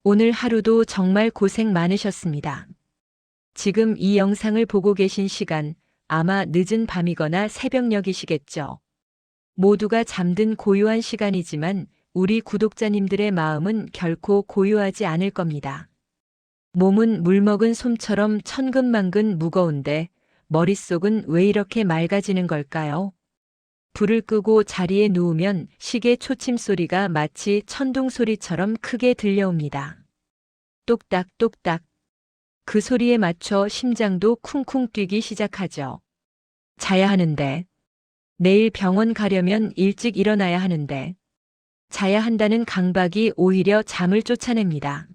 오늘 하루도 정말 고생 많으셨습니다. 지금 이 영상을 보고 계신 시간, 아마 늦은 밤이거나 새벽녘이시겠죠. 모두가 잠든 고요한 시간이지만 우리 구독자님들의 마음은 결코 고요하지 않을 겁니다. 몸은 물먹은 솜처럼 천근만근 무거운데 머릿속은 왜 이렇게 맑아지는 걸까요? 불을 끄고 자리에 누우면 시계 초침 소리가 마치 천둥 소리처럼 크게 들려옵니다. 똑딱똑딱. 그 소리에 맞춰 심장도 쿵쿵 뛰기 시작하죠. 자야 하는데. 내일 병원 가려면 일찍 일어나야 하는데. 자야 한다는 강박이 오히려 잠을 쫓아냅니다.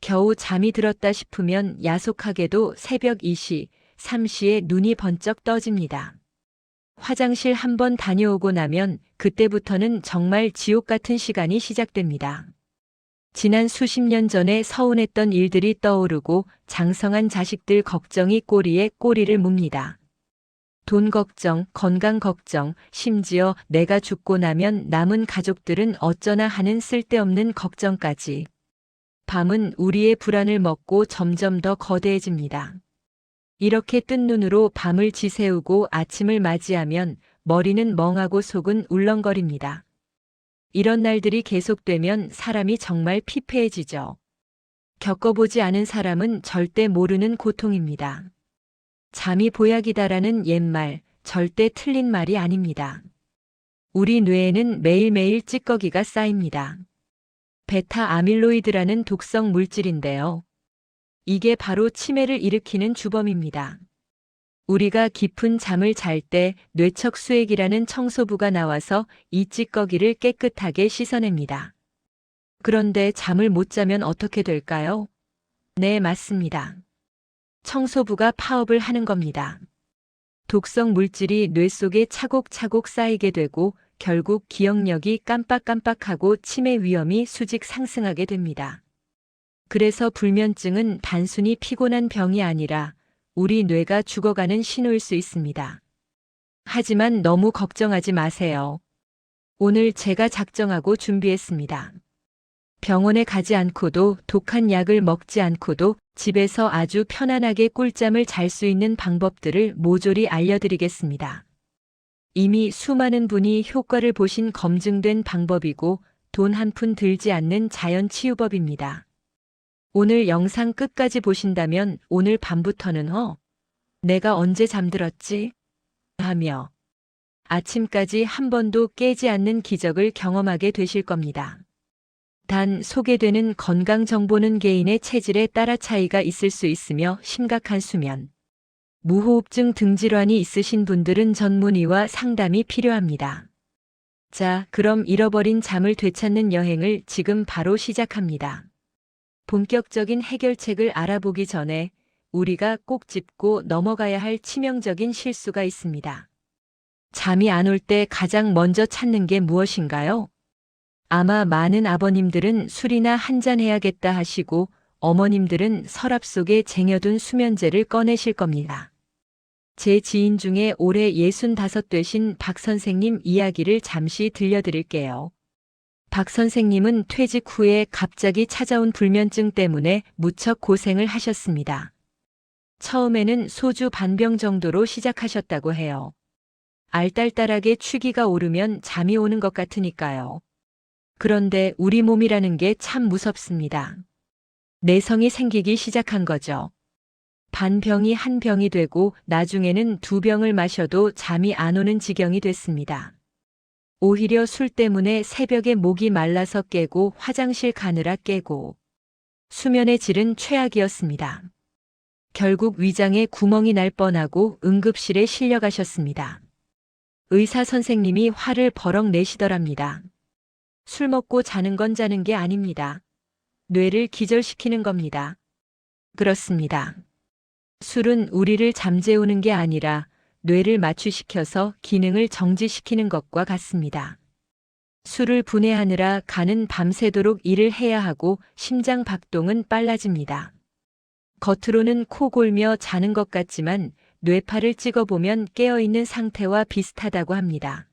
겨우 잠이 들었다 싶으면 야속하게도 새벽 2시, 3시에 눈이 번쩍 떠집니다. 화장실 한 번 다녀오고 나면 그때부터는 정말 지옥 같은 시간이 시작됩니다. 지난 수십 년 전에 서운했던 일들이 떠오르고 장성한 자식들 걱정이 꼬리에 꼬리를 뭅니다. 돈 걱정, 건강 걱정, 심지어 내가 죽고 나면 남은 가족들은 어쩌나 하는 쓸데없는 걱정까지. 밤은 우리의 불안을 먹고 점점 더 거대해집니다. 이렇게 뜬 눈으로 밤을 지새우고 아침을 맞이하면 머리는 멍하고 속은 울렁거립니다. 이런 날들이 계속되면 사람이 정말 피폐해지죠. 겪어보지 않은 사람은 절대 모르는 고통입니다. 잠이 보약이다라는 옛말, 절대 틀린 말이 아닙니다. 우리 뇌에는 매일매일 찌꺼기가 쌓입니다. 베타 아밀로이드라는 독성 물질인데요. 이게 바로 치매를 일으키는 주범입니다. 우리가 깊은 잠을 잘 때 뇌척 수액이라는 청소부가 나와서 이 찌꺼기를 깨끗하게 씻어냅니다. 그런데 잠을 못 자면 어떻게 될까요? 네, 맞습니다. 청소부가 파업을 하는 겁니다. 독성 물질이 뇌 속에 차곡차곡 쌓이게 되고 결국 기억력이 깜빡깜빡하고 치매 위험이 수직 상승하게 됩니다. 그래서 불면증은 단순히 피곤한 병이 아니라 우리 뇌가 죽어가는 신호일 수 있습니다. 하지만 너무 걱정하지 마세요. 오늘 제가 작정하고 준비했습니다. 병원에 가지 않고도 독한 약을 먹지 않고도 집에서 아주 편안하게 꿀잠을 잘 수 있는 방법들을 모조리 알려드리겠습니다. 이미 수많은 분이 효과를 보신 검증된 방법이고 돈 한 푼 들지 않는 자연 치유법입니다. 오늘 영상 끝까지 보신다면 오늘 밤부터는 내가 언제 잠들었지? 하며 아침까지 한 번도 깨지 않는 기적을 경험하게 되실 겁니다. 단 소개되는 건강 정보는 개인의 체질에 따라 차이가 있을 수 있으며 심각한 수면, 무호흡증 등 질환이 있으신 분들은 전문의와 상담이 필요합니다. 자, 그럼 잃어버린 잠을 되찾는 여행을 지금 바로 시작합니다. 본격적인 해결책을 알아보기 전에 우리가 꼭 짚고 넘어가야 할 치명적인 실수가 있습니다. 잠이 안 올 때 가장 먼저 찾는 게 무엇인가요? 아마 많은 아버님들은 술이나 한잔 해야겠다 하시고 어머님들은 서랍 속에 쟁여둔 수면제를 꺼내실 겁니다. 제 지인 중에 올해 65 되신 박 선생님 이야기를 잠시 들려드릴게요. 박 선생님은 퇴직 후에 갑자기 찾아온 불면증 때문에 무척 고생을 하셨습니다. 처음에는 소주 반병 정도로 시작하셨다고 해요. 알딸딸하게 취기가 오르면 잠이 오는 것 같으니까요. 그런데 우리 몸이라는 게 참 무섭습니다. 내성이 생기기 시작한 거죠. 반병이 한 병이 되고 나중에는 2병을 마셔도 잠이 안 오는 지경이 됐습니다. 오히려 술 때문에 새벽에 목이 말라서 깨고 화장실 가느라 깨고 수면의 질은 최악이었습니다. 결국 위장에 구멍이 날 뻔하고 응급실에 실려가셨습니다. 의사 선생님이 화를 버럭 내시더랍니다. 술 먹고 자는 건 자는 게 아닙니다. 뇌를 기절시키는 겁니다. 그렇습니다. 술은 우리를 잠재우는 게 아니라 뇌를 마취시켜서 기능을 정지시키는 것과 같습니다. 술을 분해하느라 간은 밤새도록 일을 해야 하고 심장 박동은 빨라집니다. 겉으로는 코 골며 자는 것 같지만 뇌파를 찍어보면 깨어있는 상태와 비슷하다고 합니다.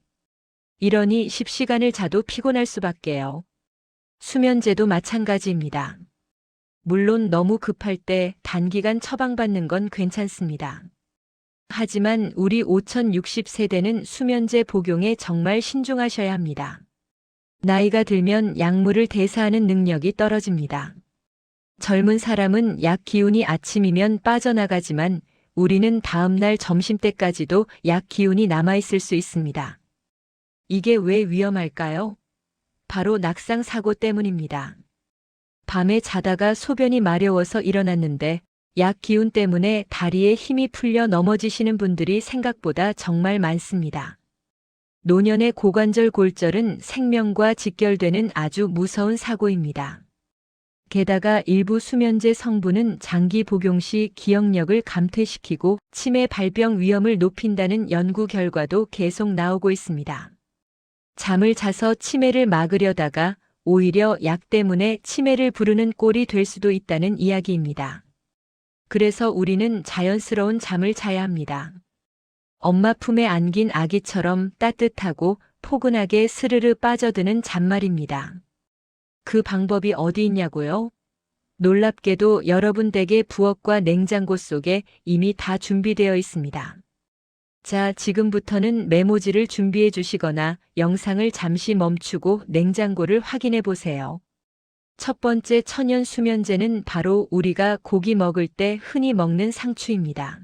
이러니 10시간을 자도 피곤할 수밖에요. 수면제도 마찬가지입니다. 물론 너무 급할 때 단기간 처방받는 건 괜찮습니다. 하지만 우리 5060세대는 수면제 복용에 정말 신중하셔야 합니다. 나이가 들면 약물을 대사하는 능력이 떨어집니다. 젊은 사람은 약 기운이 아침이면 빠져나가지만 우리는 다음날 점심때까지도 약 기운이 남아있을 수 있습니다. 이게 왜 위험할까요? 바로 낙상 사고 때문입니다. 밤에 자다가 소변이 마려워서 일어났는데 약 기운 때문에 다리에 힘이 풀려 넘어지시는 분들이 생각보다 정말 많습니다. 노년의 고관절 골절은 생명과 직결되는 아주 무서운 사고입니다. 게다가 일부 수면제 성분은 장기 복용 시 기억력을 감퇴시키고 치매 발병 위험을 높인다는 연구 결과도 계속 나오고 있습니다. 잠을 자서 치매를 막으려다가 오히려 약 때문에 치매를 부르는 꼴이 될 수도 있다는 이야기입니다. 그래서 우리는 자연스러운 잠을 자야 합니다. 엄마 품에 안긴 아기처럼 따뜻하고 포근하게 스르르 빠져드는 잠 말입니다. 그 방법이 어디 있냐고요? 놀랍게도 여러분 댁의 부엌과 냉장고 속에 이미 다 준비되어 있습니다. 자, 지금부터는 메모지를 준비해 주시거나 영상을 잠시 멈추고 냉장고를 확인해 보세요. 첫 번째 천연 수면제는 바로 우리가 고기 먹을 때 흔히 먹는 상추입니다.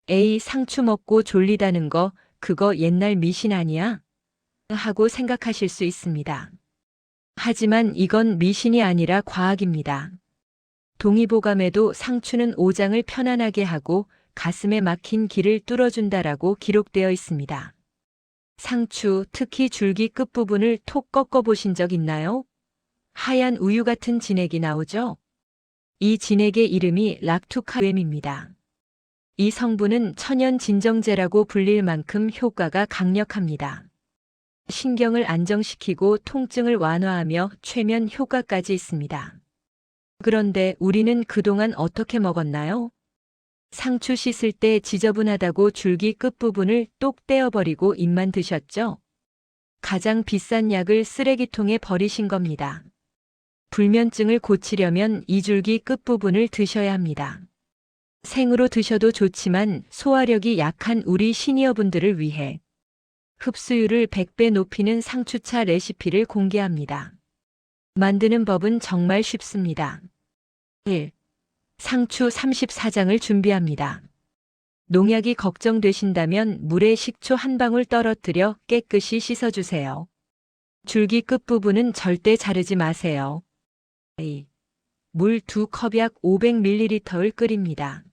에이, 상추 먹고 졸리다는 거, 그거 옛날 미신 아니야? 하고 생각하실 수 있습니다. 하지만 이건 미신이 아니라 과학입니다. 동의보감에도 상추는 오장을 편안하게 하고 가슴에 막힌 길을 뚫어준다라고 기록되어 있습니다. 상추, 특히 줄기 끝부분을 톡 꺾어 보신 적 있나요? 하얀 우유 같은 진액이 나오죠? 이 진액의 이름이 락투카엠입니다. 이 성분은 천연 진정제라고 불릴 만큼 효과가 강력합니다. 신경을 안정시키고 통증을 완화하며 최면 효과까지 있습니다. 그런데 우리는 그동안 어떻게 먹었나요? 상추 씻을 때 지저분하다고 줄기 끝부분을 똑 떼어버리고 입만 드셨죠? 가장 비싼 약을 쓰레기통에 버리신 겁니다. 불면증을 고치려면 이 줄기 끝부분을 드셔야 합니다. 생으로 드셔도 좋지만 소화력이 약한 우리 시니어분들을 위해 흡수율을 100배 높이는 상추차 레시피를 공개합니다. 만드는 법은 정말 쉽습니다. 1. 상추 34장을 준비합니다. 농약이 걱정되신다면 물에 식초 한 방울 떨어뜨려 깨끗이 씻어주세요. 줄기 끝부분은 절대 자르지 마세요. 2. 물 2컵 약 500ml를 끓입니다.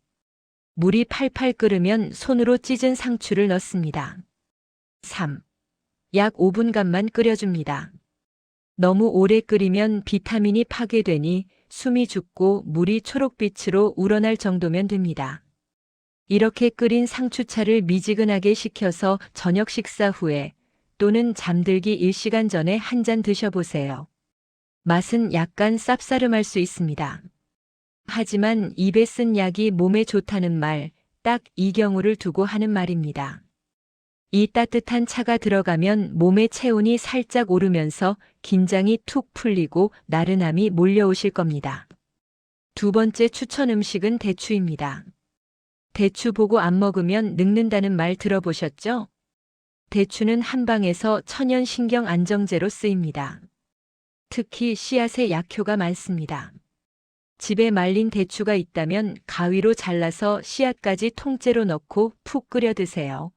물이 팔팔 끓으면 손으로 찢은 상추를 넣습니다. 3. 약 5분간만 끓여줍니다. 너무 오래 끓이면 비타민이 파괴되니 숨이 죽고 물이 초록빛으로 우러날 정도면 됩니다. 이렇게 끓인 상추차를 미지근하게 식혀서 저녁 식사 후에 또는 잠들기 1시간 전에 한 잔 드셔보세요. 맛은 약간 쌉싸름할 수 있습니다. 하지만 입에 쓴 약이 몸에 좋다는 말, 딱 이 경우를 두고 하는 말입니다. 이 따뜻한 차가 들어가면 몸의 체온이 살짝 오르면서 긴장이 툭 풀리고 나른함이 몰려오실 겁니다. 두 번째 추천 음식은 대추입니다. 대추 보고 안 먹으면 늙는다는 말 들어보셨죠? 대추는 한방에서 천연 신경 안정제로 쓰입니다. 특히 씨앗에 약효가 많습니다. 집에 말린 대추가 있다면 가위로 잘라서 씨앗까지 통째로 넣고 푹 끓여 드세요.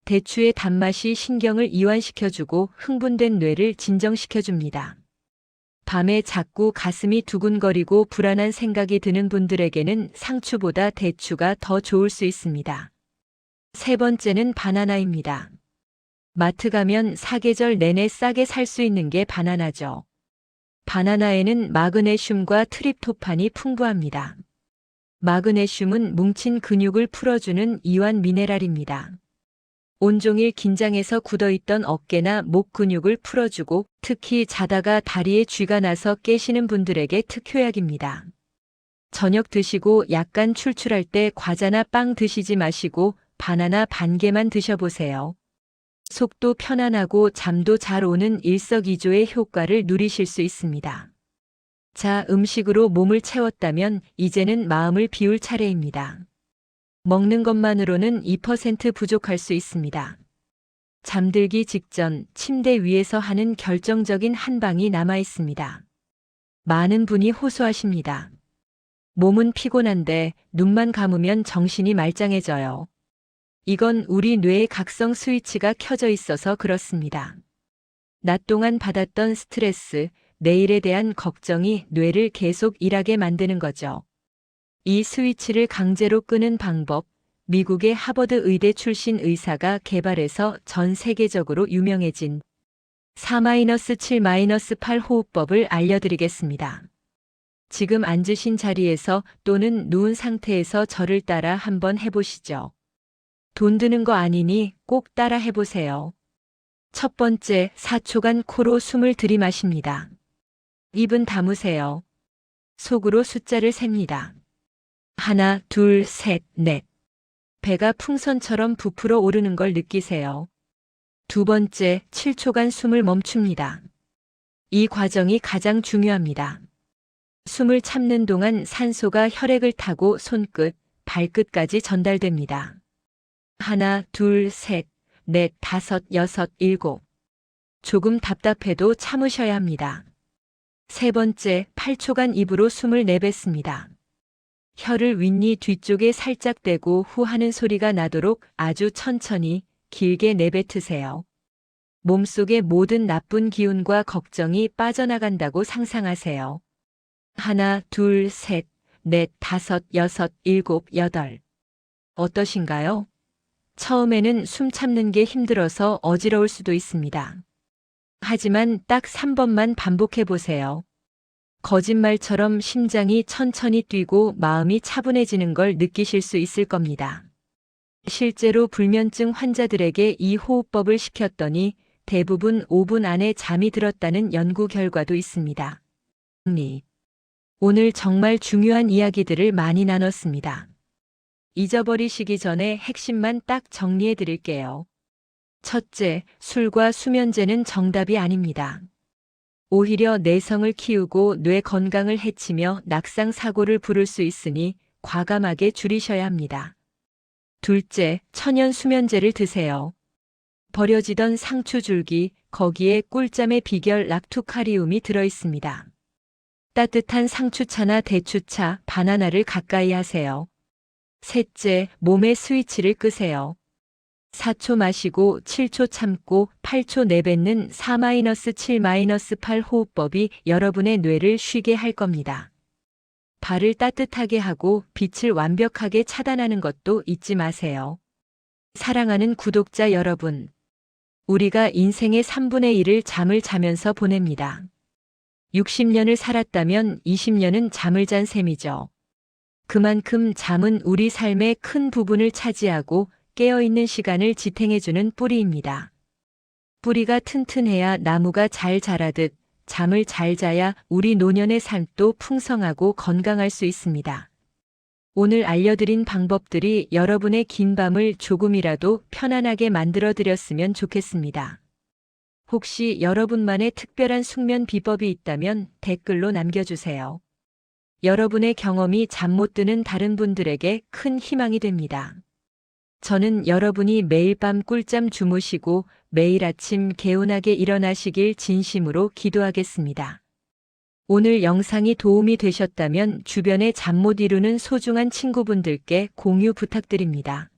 대추의 단맛이 신경을 이완시켜주고 흥분된 뇌를 진정시켜줍니다. 밤에 자꾸 가슴이 두근거리고 불안한 생각이 드는 분들에게는 상추보다 대추가 더 좋을 수 있습니다. 세 번째는 바나나입니다. 마트 가면 사계절 내내 싸게 살 수 있는 게 바나나죠. 바나나에는 마그네슘과 트립토판이 풍부합니다. 마그네슘은 뭉친 근육을 풀어주는 이완 미네랄입니다. 온종일 긴장해서 굳어있던 어깨나 목 근육을 풀어주고 특히 자다가 다리에 쥐가 나서 깨시는 분들에게 특효약입니다. 저녁 드시고 약간 출출할 때 과자나 빵 드시지 마시고 바나나 반 개만 드셔보세요. 속도 편안하고 잠도 잘 오는 일석이조의 효과를 누리실 수 있습니다. 자, 음식으로 몸을 채웠다면 이제는 마음을 비울 차례입니다. 먹는 것만으로는 2% 부족할 수 있습니다. 잠들기 직전 침대 위에서 하는 결정적인 한 방이 남아 있습니다. 많은 분이 호소하십니다. 몸은 피곤한데 눈만 감으면 정신이 말짱해져요. 이건 우리 뇌의 각성 스위치가 켜져 있어서 그렇습니다. 낮 동안 받았던 스트레스, 내일에 대한 걱정이 뇌를 계속 일하게 만드는 거죠. 이 스위치를 강제로 끄는 방법, 미국의 하버드 의대 출신 의사가 개발해서 전 세계적으로 유명해진 4-7-8 호흡법을 알려드리겠습니다. 지금 앉으신 자리에서 또는 누운 상태에서 저를 따라 한번 해보시죠. 돈 드는 거 아니니 꼭 따라 해보세요. 첫 번째, 4초간 코로 숨을 들이마십니다. 입은 다무세요. 속으로 숫자를 셉니다. 하나, 둘, 셋, 넷. 배가 풍선처럼 부풀어 오르는 걸 느끼세요. 두 번째, 7초간 숨을 멈춥니다. 이 과정이 가장 중요합니다. 숨을 참는 동안 산소가 혈액을 타고 손끝, 발끝까지 전달됩니다. 하나, 둘, 셋, 넷, 다섯, 여섯, 일곱. 조금 답답해도 참으셔야 합니다. 세 번째, 8초간 입으로 숨을 내뱉습니다. 혀를 윗니 뒤쪽에 살짝 대고 후 하는 소리가 나도록 아주 천천히, 길게 내뱉으세요. 몸속의 모든 나쁜 기운과 걱정이 빠져나간다고 상상하세요. 하나, 둘, 셋, 넷, 다섯, 여섯, 일곱, 여덟. 어떠신가요? 처음에는 숨 참는 게 힘들어서 어지러울 수도 있습니다. 하지만 딱 3번만 반복해 보세요. 거짓말처럼 심장이 천천히 뛰고 마음이 차분해지는 걸 느끼실 수 있을 겁니다. 실제로 불면증 환자들에게 이 호흡법을 시켰더니 대부분 5분 안에 잠이 들었다는 연구 결과도 있습니다. 오늘 정말 중요한 이야기들을 많이 나눴습니다. 잊어버리시기 전에 핵심만 딱 정리해 드릴게요. 첫째, 술과 수면제는 정답이 아닙니다. 오히려 내성을 키우고 뇌 건강을 해치며 낙상 사고를 부를 수 있으니 과감하게 줄이셔야 합니다. 둘째, 천연 수면제를 드세요. 버려지던 상추줄기, 거기에 꿀잠의 비결 락투카리움이 들어있습니다. 따뜻한 상추차나 대추차, 바나나를 가까이 하세요. 셋째, 몸의 스위치를 끄세요. 4초 마시고 7초 참고 8초 내뱉는 4-7-8 호흡법이 여러분의 뇌를 쉬게 할 겁니다. 발을 따뜻하게 하고 빛을 완벽하게 차단하는 것도 잊지 마세요. 사랑하는 구독자 여러분, 우리가 인생의 3분의 1을 잠을 자면서 보냅니다. 60년을 살았다면 20년은 잠을 잔 셈이죠. 그만큼 잠은 우리 삶의 큰 부분을 차지하고 깨어있는 시간을 지탱해주는 뿌리입니다. 뿌리가 튼튼해야 나무가 잘 자라듯 잠을 잘 자야 우리 노년의 삶도 풍성하고 건강할 수 있습니다. 오늘 알려드린 방법들이 여러분의 긴 밤을 조금이라도 편안하게 만들어드렸으면 좋겠습니다. 혹시 여러분만의 특별한 숙면 비법이 있다면 댓글로 남겨주세요. 여러분의 경험이 잠 못 드는 다른 분들에게 큰 희망이 됩니다. 저는 여러분이 매일 밤 꿀잠 주무시고 매일 아침 개운하게 일어나시길 진심으로 기도하겠습니다. 오늘 영상이 도움이 되셨다면 주변에 잠 못 이루는 소중한 친구분들께 공유 부탁드립니다.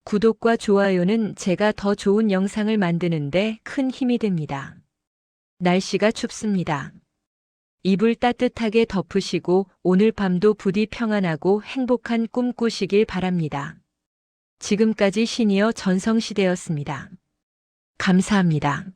구독과 좋아요는 제가 더 좋은 영상을 만드는데 큰 힘이 됩니다. 날씨가 춥습니다. 이불 따뜻하게 덮으시고 오늘 밤도 부디 평안하고 행복한 꿈 꾸시길 바랍니다. 지금까지 시니어 전성시대였습니다. 감사합니다.